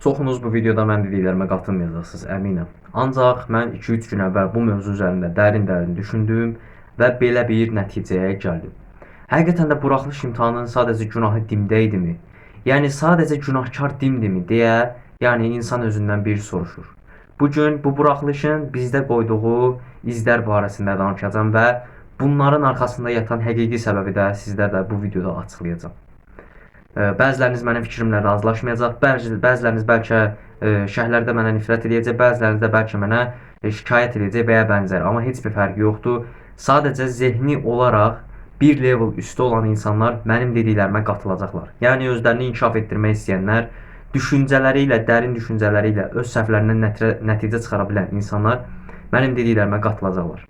Çoxunuz bu videoda mən dediklərimə qatılmayacaqsınız, əminəm. Ancaq mən 2-3 gün əvvəl bu mövzu üzərində dərin düşündüm və belə bir nəticəyə gəldim. Həqiqətən də buraxılış imtahanının sadəcə günahı dimdə idimi? Yəni sadəcə günahkar dimdimi deyə, yəni insan özündən bir soruşur. Bu gün bu buraxılışın bizdə qoyduğu izlər barəsində danışacağam və bunların arxasında yatan həqiqi səbəbi də sizlərlə bu videoda açıqlayacağam. Bəziləriniz mənim fikrimlə razılaşmayacaq, bəziləriniz bəlkə şərhlərdə mənə nifrət edəcək, bəziləriniz də bəlkə mənə şikayət edəcək və ya bənzər. Amma heç bir fərqi yoxdur. Sadəcə zehni olaraq bir level üstü olan insanlar mənim dediklərimə qatılacaqlar. Yəni özlərini inkişaf etdirmək istəyənlər, düşüncələri ilə, dərin düşüncələri ilə öz səhvlərindən nəticə çıxara bilən insanlar mənim dediklərimə qatılacaqlar.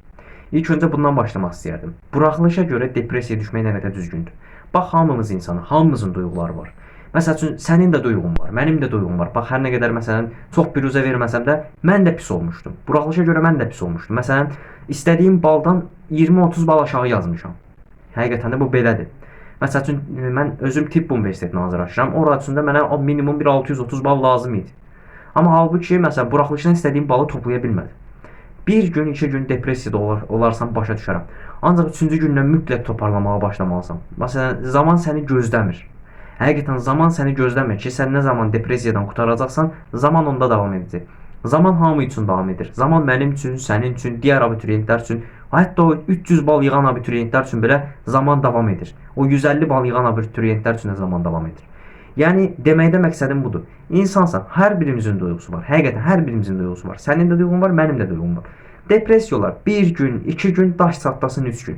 İlk öncə bundan başlamaq istəyərdim. Buraxılışa görə depressiyaya düşmək nə qədər düzgündür. Bax, hamımız insanıq, hamımızın duyğuları var. Məsəl üçün, sənin də duyğun var, mənim də duyğum var. Bax, hər nə qədər məsələn çox biruzə verməsəm də, mən də pis olmuşdum. Buraxılışa görə mən də pis olmuşdum. Məsələn, istədiyim baldan 20-30 bal aşağı yazmışam. Həqiqətən də bu belədir. Məsəl üçün, mən özüm tibb universitetinə hazırlaşıram. Orasında mənə minimum bir 630 bal lazım idi. Amma halbuki, məsələn, buraxılışdan istədiyim balı toplaya bilmədim. Bir gün, 2 gün depressiyada olarsam başa düşərəm. Ancaq 3-cü gündən mütləq toparlamağa başlamalısan. Məsələn, zaman səni gözləmir. Həqiqətən zaman səni gözləmir ki, sən nə zaman depressiyadan qurtaracaqsan, zaman onda davam edəcək. Zaman hamı üçün davam edir. Zaman mənim üçün, sənin üçün, digər abituriyentlər üçün, hətta o 300 bal yığan abituriyentlər üçün belə zaman davam edir. O 150 bal yığan abituriyentlər üçün də zaman davam edir. Yəni deməkdə məqsədim budur. İnsansan, hər birimizin duyğusu var. Həqiqətən hər birimizin duyğusu var. Sənin də duyğun var, mənim də duyğum var. Depressiyalar 1 gün, 2 gün, daş çatlasın 3 gün.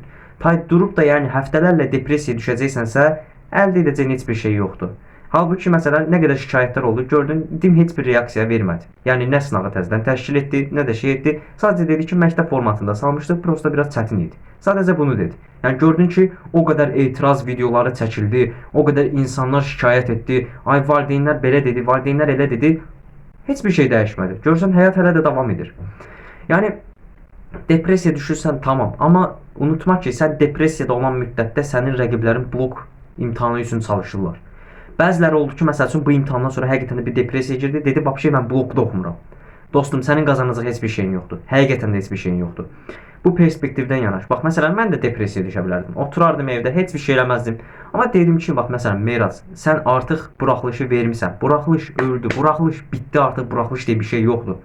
Durub da yəni həftələrlə depressiyaya düşəcəksənsə, əldə edəcəyin heç bir şey yoxdur. Halbuki məsələn nə qədər şikayətlər oldu, gördün, dim heç bir reaksiya vermədi. Yəni nə sınağı təzədən təşkil etdi, nə də şey etdi. Sadəcə dedi ki, məktəb formatında salmışdıq, prosta biraz çətin idi. Sadəcə bunu dedi. Yəni gördün ki, o qədər etiraz videoları çəkildi, o qədər insanlar şikayət etdi. Ay valideynlər belə dedi, valideynlər elə dedi. Heç bir şey dəyişmədi. Görsən həyat hələ də davam edir. Yəni depressiyaya düşürsən tamam, amma unutma ki, sən depressiyada olan müddətdə sənin rəqiblərin blok imtahanı üçün çalışırlar. Bəziləri oldu ki, məsəl üçün bu imtahandan sonra həqiqətən də bir depressiyaya girdi, dedi, "Vəbşə mən blokda oxumuram." Dostum, sənin qazanacaq heç bir şeyin yoxdur. Həqiqətən də heç bir şeyin yoxdur. Bu perspektivdən yanaş. Bax, məsələn, mən də depressiyaya düşə bilərdim. Oturardım evdə, heç bir şey eləməzdim. Amma dedim ki, bax, məsələn, Meyraz, sən artıq buraxılışı vermisən. Buraxılış öldü, buraxılış bitdi, artıq buraxılış deyə bir şey yoxdur.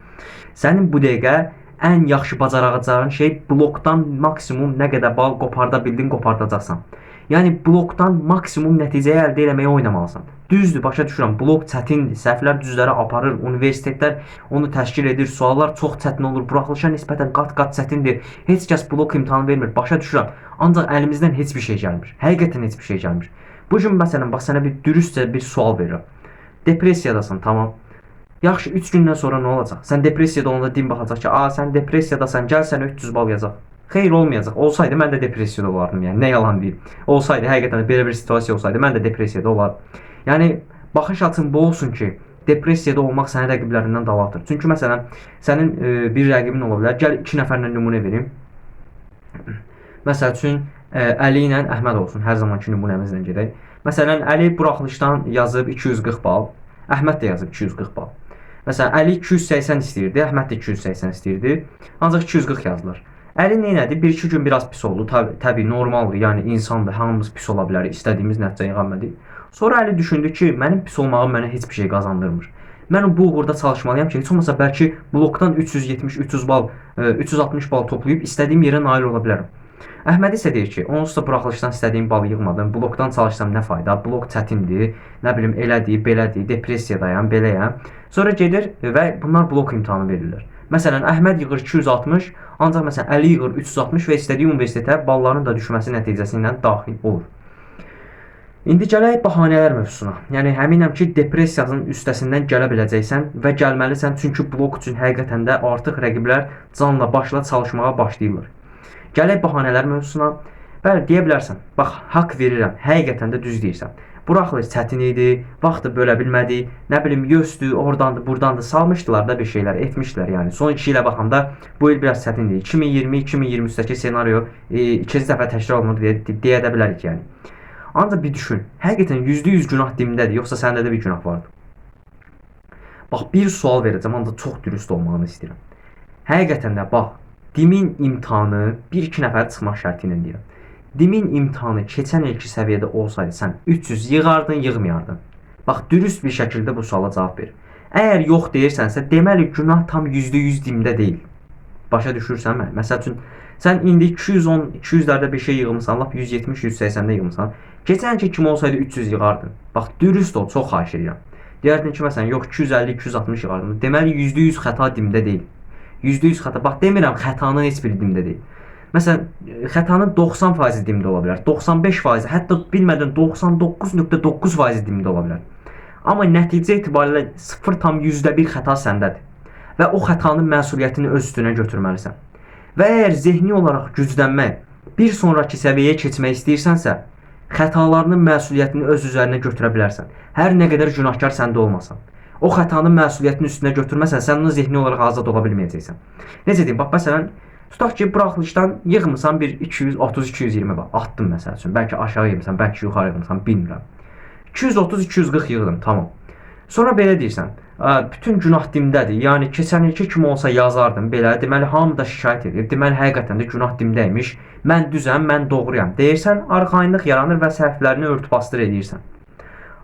Sənin bu dəqiqə ən yaxşı bacaracağın şey blokdan maksimum nə qədər bal qoparda bildin, qopardacaqsan. Yəni blokdan maksimum nəticəyi əldə etməyə oynamalısan. Düzdür, başa düşürəm, blok çətindir, səhvlər düzlərə aparır, universitetlər onu təşkil edir, suallar çox çətin olur, buraxılışa nisbətən qat-qat çətindir. Heç kəs blok imtahanı vermir, başa düşürəm. Ancaq əlimizdən heç bir şey gəlmir. Həqiqətən heç bir şey gəlmir. Bu gün məsələn, bax sənə bir dürüstcə bir sual verirəm. Depressiyadasan, tamam. Yaxşı, 3 gündən sonra nə olacaq? Sən depressiyada olanda din baxacaq ki, sən depressiyadasan, gəl sənə 300 bal yazaq. Xeyr, olmayacaq. Olsaydı mən də depressiyada olardım, yəni nə yalan deyim. Olsaydı, həqiqətən belə bir situasiya olsaydı, mən də depressiyada olardım. Yəni baxış açın bu olsun ki, depressiyada olmaq sənin rəqiblərindən dava atır. Çünki məsələn, sənin bir rəqibin ola bilər. Gəl 2 nəfərlə nümunə verim. Məsəl üçün Əli ilə Əhməd olsun. Hər zamanki nümunəmizlə gedək. Məsələn, Əli buraxılışdan yazıb 240 bal, Əhməd də yazıb 240 bal. Məsələn, Əli 280 istəyirdi, Əhməd də 280 istəyirdi. Ancaq 240 yazdılar. Əli neynədi? 1-2 gün biraz pis oldu. Təbii normaldır. Yəni insandır, hamımız pis ola bilərik. İstədiyimiz nəticəyə gəlmədik. Sonra Əli düşündü ki, mənim pis olmağım mənə heç bir şey qazandırmır. Mən bu uğurda çalışmalıyam ki, heç olmasa bəlkə blokdan 370, 300 bal, 360 bal toplayıb istədiyim yerə nail ola bilərəm. Əhməd isə deyir ki, onsuz da buraxılışdan istədiyim balı yığmadım, blokdan çalışsam nə fayda, blok çətindir, nə bilim elədir, belədir, depressiyadayam, beləyəm. Sonra gedir və bunlar blok imtahanı verirlər. Məsələn, Əhməd yığır 260, ancaq məsələn Əli yığır 360 və istədiyi universitetə balların da düşməsi nəticəsi ilə daxil olur. İndi gələk bəhanələr mövzusuna. Yəni əminəm ki, depressiyanın üstəsindən gələ biləcəksən və gəlməlisən, çünki blok üçün həqiqətən də artıq rəqiblər canla başla çalışmağa başlayırlar. Gələk bəhanələr mövzusuna. Bəli, deyə bilərsən. Bax, haqq verirəm. Həqiqətən də düz deyirsən. Buraxılış çətin idi, vaxtı bölə bilmədik, nə bilim gözdür, oradandır, buradandır, salmışdılar da bir şeylər, etmişdilər yəni. Son 2 ilə baxanda bu il biraz çətindir. 2020-2023-dəki senaryo 2-ci dəfə təkrar olunur deyə də bilərik yəni. Ancaq bir düşün, həqiqətən %100 günah dimdədir, yoxsa səndə də bir günah vardır. Bax, bir sual verəcəm, ancaq çox dürüst olmağını istəyirəm. Həqiqətən də bax, DİM-in imtahanı 1-2 nəfər çıxmaq şərti ilə deyirəm. DİM-in imtahanı keçən ilki səviyyədə olsaydı sən 300 yığardın, yığmayardın? Bax, dürüst bir şəkildə bu suala cavab ver. Əgər yox deyirsənsə, deməli günah tam %100 DİM-də deyil. Başa düşürsən məni? Məsəl üçün sən indi 210, 200-lərdə bir şey yığmısan, lap 170, 180-də yığmısan. Keçənki kimi olsaydı 300 yığardın. Bax, dürüst ol, çox xahiş edirəm. Deyərdin ki, məsələn, yox 250, 260 yığardım. Deməli %100 xəta DİM-də deyil. %100 xəta. Bax, demirəm xətanın heç biri DİM-də deyil. Məsələn, xətanın 90% DİM-də ola bilər. 95%, hətta bilmədən 99.9% DİM-də ola bilər. Amma nəticə etibarilə 0,1% xəta səndədir. Və o xətanın məsuliyyətini öz üstünə götürməlisən. Və əgər zehni olaraq güclənmək, bir sonraki səviyyəyə keçmək istəyirsənsə, xətalarının məsuliyyətini öz üzərinə götürə bilərsən. Hər nə qədər günahkar səndə olmasan. O xətanın məsuliyyətini üstünə götürməsən, sən onu zehni olaraq azad ola bilməyəcəksən. Necə deyim? Bax, məsələn, tutaq ki, buraxılışdan yığmısan bir 230-220 bax, atdın məsəl üçün. Bəlkə aşağı yığmısan, bəlkə yuxarı yığmısan, bilmirəm. 230-240 yığdın, tamam. Sonra belə deyirsən, bütün günah DİM-dədir. Yəni keçən ilki kimi olsa yazardım belə. Deməli hamı da şikayət edir. Deməli həqiqətən də günah DİM-dəymiş. Mən düzəm, mən doğruyam. Deyirsən, arxayınlıq yaranır və səhvlərini örtbasdır edirsən.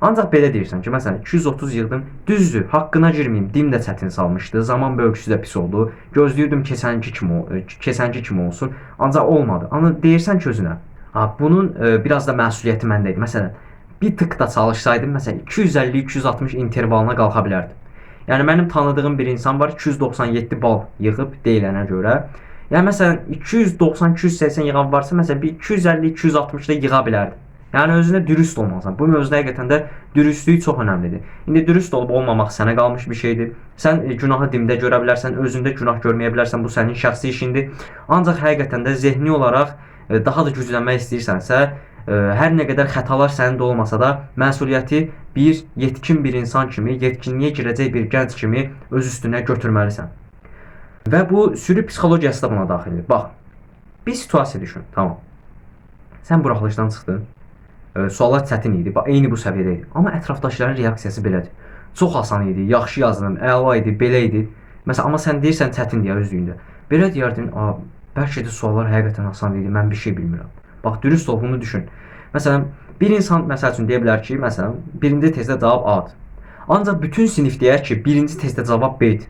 Ancaq belə deyirsən ki, məsələn 230 yığdım. Düzdür, haqqına girməyim. DİM də çətin salmışdı. Zaman bölgüsü də pis oldu. Gözləyirdim keçənki kimi olsun. Ancaq olmadı. Amma deyirsən ki özünə, bunun biraz da məsuliyyəti məndə idi. Məsələn, bir tık da çalışsaydım, məsələn 250-260 intervalına qalxa bilərdim. Yəni mənim tanıdığım bir insan var, 297 bal yığıb deyilənə görə. Yəni məsələn 290-280 yığan varsa, məsələn bir 250-260-da yığa bilərdi. Yəni özünə dürüst olmalısan. Bu mövzuda həqiqətən də dürüstlük çox önəmlidir. İndi dürüst olub olmamaq sənə qalmış bir şeydir. Sən günahı DİM-də görə bilərsən, özündə günah görməyə bilərsən, bu sənin şəxsi işindir. Ancaq həqiqətən də zehni olaraq daha da güclənmək istəyirsənsə, hər nə qədər xətalar səndə olmasa da, məsuliyyəti bir yetkin bir insan kimi, yetkinliyə girəcək bir gənc kimi öz üstünə götürməlisən. Və bu sürü psixologiyası da buna daxildir. Bax, bir situasiya düşün, tamam. Sən buraxılışdan çıxdın, suallar çətin idi, eyni bu səviyyədə idi. Amma ətrafdaşların reaksiyası belədir. Çox asan idi, yaxşı yazdım, əla idi, belə idi. Məsələn, amma sən deyirsən çətin deyə özlüyündə. Belə deyərdin, bəlkə də suallar həqiqətən asan idi, mən bir şey bilmirəm. Bax, dürüst ol, bunu düşün. Məsələn, bir insan məsəl üçün deyə bilər ki, məsələn, birinci testdə cavab A-dır. Ancaq bütün sinif deyər ki, birinci testdə cavab B-dir.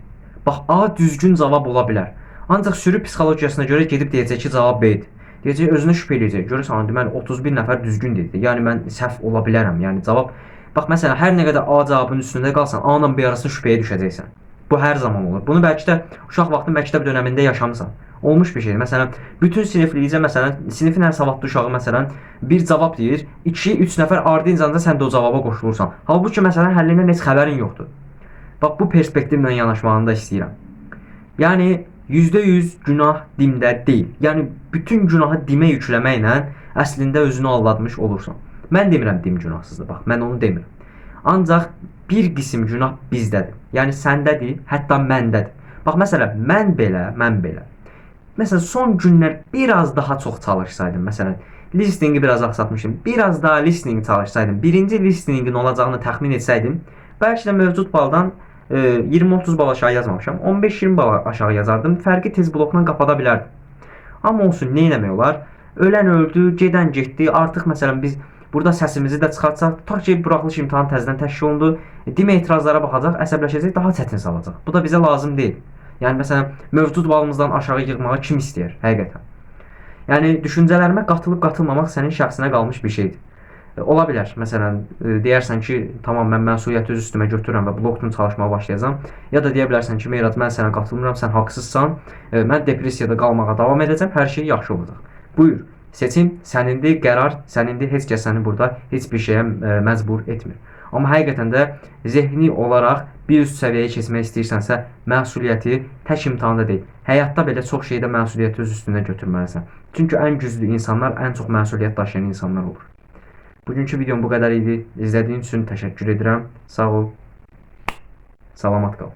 Bax, A düzgün cavab ola bilər. Ancaq sürü psixologiyasına görə gedib deyəcək ki, cavab B-dir. Deyəcək, özünə şübhə eləyəcək. Görürsən, deməli 31 nəfər düzgün dedi. Yəni mən səhv ola bilərəm. Yəni cavab, bax məsələn, hər nə qədər A cavabının üstündə qalsan, A ilə B arasında şübhəyə düşəcəksən. Bu hər zaman olur. Bunu bəlkə də uşaq vaxtı məktəb dövründə yaşamısan. Olmuş bir şeydir. Məsələn, bütün siniflikcə, məsələn, sinifin ən savadlı uşağı məsələn bir cavab deyir, 2-3 nəfər ardınca sən də o cavaba qoşulursan. Halbuki məsələn həllindən heç xəbərin yoxdur. Bax, bu perspektivlə yanaşmağını da istəyirəm. Yəni %100 günah DİM-də deyil. Yəni bütün günahı DİM-ə yükləməklə əslində özünü aldatmış olursan. Mən demirəm DİM günahsızdır. Bax, mən onu demirəm. Ancaq bir qism günah bizdədir. Yəni səndədir, hətta məndədir. Bax, məsələn, mən belə. Məsələn, son günlər biraz daha çox çalışsaydım, məsələn, listeningi biraz aksatmışım, biraz daha listeningi çalışsaydım, birinci listeningin olacağını təxmin etsəydim, bəlkə də mövcud baldan 20-30 bal aşağı yazmamışam, 15-20 bal aşağı yazardım, fərqi tez blokla qapada bilərdim. Amma olsun, nə eləmək olar? Ölən öldü, gedən getdi, artıq məsələn biz burada səsimizi də çıxartsaq, tutaq ki, buraxılış imtahanı təzədən təşkil olundu, DİM etirazlara baxacaq, əsəbləşəcək, daha çətin salacaq. Bu da bizə lazım deyil. Yəni məsələn, mövcud balımızdan aşağı yığmağı kim istəyir, həqiqətən? Yəni düşüncələrimə qatılıb qatılmamaq sənin şəxsinə qalmış bir şeydir. Ola bilər, məsələn, deyərsən ki, tamam mən məsuliyyəti öz üstümə götürürəm və blokdan çalışmağa başlayacağam. Ya da deyə bilərsən ki, Meyrad, mən sənə qatılmıram, sən haqsızsan, mən depressiyada qalmağa davam edəcəm, hər şey yaxşı olacaq. Buyur, seçim sənindir, qərar sənindir, heç kəs səni burada heç bir şeyə məcbur etmir. Amma həqiqətən də zehni olaraq bir üst səviyyəyə keçmək istəyirsənsə, məsuliyyəti tək imtahanda deyil, həyatda belə çox şeydə məsuliyyəti öz üstünə götürməlisən. Çünki ən güclü insanlar ən çox məsuliyyət daşıyan insanlar olur. Bugünkü videom bu qədər idi. İzlədiyin üçün təşəkkür edirəm. Sağ ol. Salamat qal.